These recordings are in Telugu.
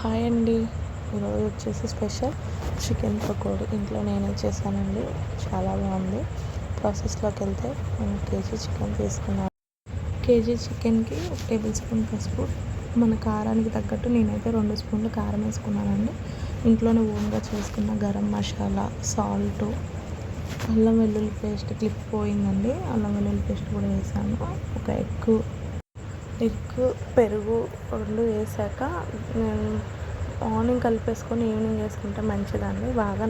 హాయ్ అండి. ఈరోజు వచ్చేసి స్పెషల్ చికెన్ పకోడీ ఇంట్లో నేనే చేశానండి. చాలా బాగుంది. ప్రాసెస్లోకి వెళ్తే నేను కేజీ చికెన్ తీసుకున్నాను. కేజీ చికెన్కి 1 టేబుల్ స్పూన్ పసుపు, మన కారానికి తగ్గట్టు నేనైతే 2 స్పూన్లు కారం వేసుకున్నానండి. ఇంట్లోనే ఓన్గా చేసుకున్న గరం మసాలా, సాల్టు, అల్లం వెల్లుల్లి పేస్ట్ క్లిప్ పోయిందండి. అల్లం వెల్లుల్లి పేస్ట్ కూడా వేసాను. ఒక ఎగ్, పెరుగు 2 వేసాక నేను మార్నింగ్ కలిపేసుకొని ఈవినింగ్ వేసుకుంటే మంచిదండి. బాగా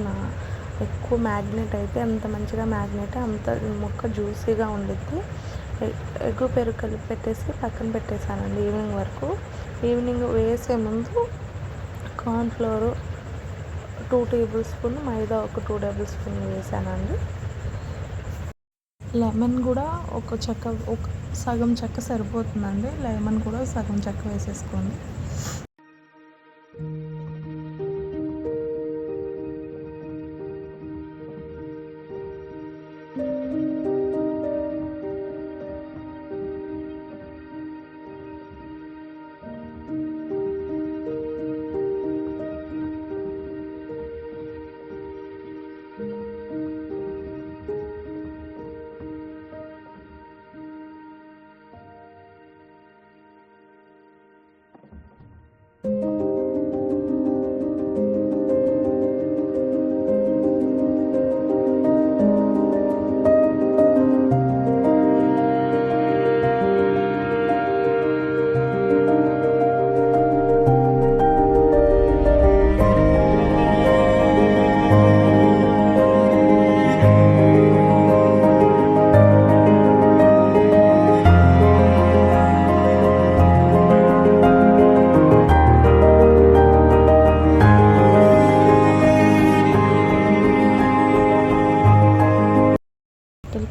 ఎక్కువ మ్యాగ్నేట్ అయితే ఎంత మంచిగా మ్యాగ్నేట్ అంత ముక్క జ్యూసీగా ఉండిద్ది. ఎగ్ పెరుగు కలిపి పెట్టేసి పక్కన పెట్టేశానండి ఈవినింగ్ వరకు. ఈవినింగ్ వేసే ముందు కార్న్ఫ్లోరు 2 టేబుల్ స్పూన్, మైదా ఒక 2 టేబుల్ స్పూన్ వేసానండి. లెమన్ కూడా ఒక సగం చెక్క సరిపోతుందండి. లెమన్ కూడా సగం చెక్క వేసేసుకోండి.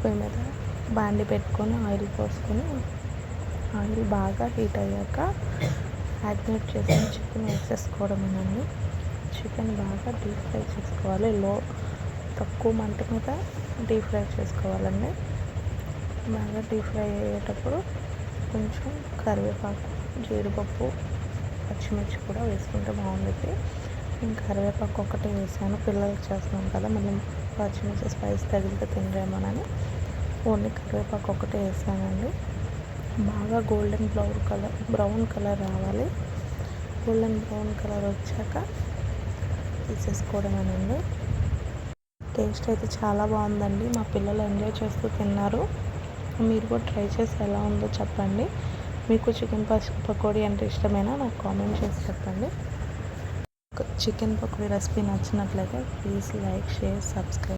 పొయ్యి మీద బాండి పెట్టుకొని ఆయిల్ పోసుకొని, ఆయిల్ బాగా హీట్ అయ్యాక మ్యాగ్నేట్ చేసిన చికెన్ వేసేసుకోవడమేనండి. చికెన్ బాగా డీప్ ఫ్రై చేసుకోవాలి. తక్కువ మంట మీద డీప్ ఫ్రై చేసుకోవాలండి. బాగా డీప్ ఫ్రై అయ్యేటప్పుడు కొంచెం కరివేపాకు, జీడిపప్పు, పచ్చిమిర్చి కూడా వేసుకుంటే బాగుంటుంది. నేను కరివేపాకు ఒకటే వేసాను, పిల్లలకి చేస్తున్నాను కదా, మళ్ళీ పచ్చిమిర్చి స్పైస్ తగిలితే తినరేమోనని ఓన్లీ కరివేపాకు ఒకటే వేసానండి. బాగా బ్రౌన్ కలర్ రావాలి. గోల్డెన్ బ్రౌన్ కలర్ వచ్చాక తీసేసుకోవడమేనండి. టేస్ట్ అయితే చాలా బాగుందండి. మా పిల్లలు ఎంజాయ్ చేస్తూ తిన్నారు. మీరు కూడా ట్రై చేసి ఎలా ఉందో చెప్పండి. మీకు చికెన్ పకోడీ అంటే ఇష్టమేనా నాకు కామెంట్ చేసి చెప్పండి. చికెన్ పకోడీ రెసిపీ నచ్చినట్లయితే ప్లీజ్ లైక్, షేర్, సబ్స్క్రైబ్.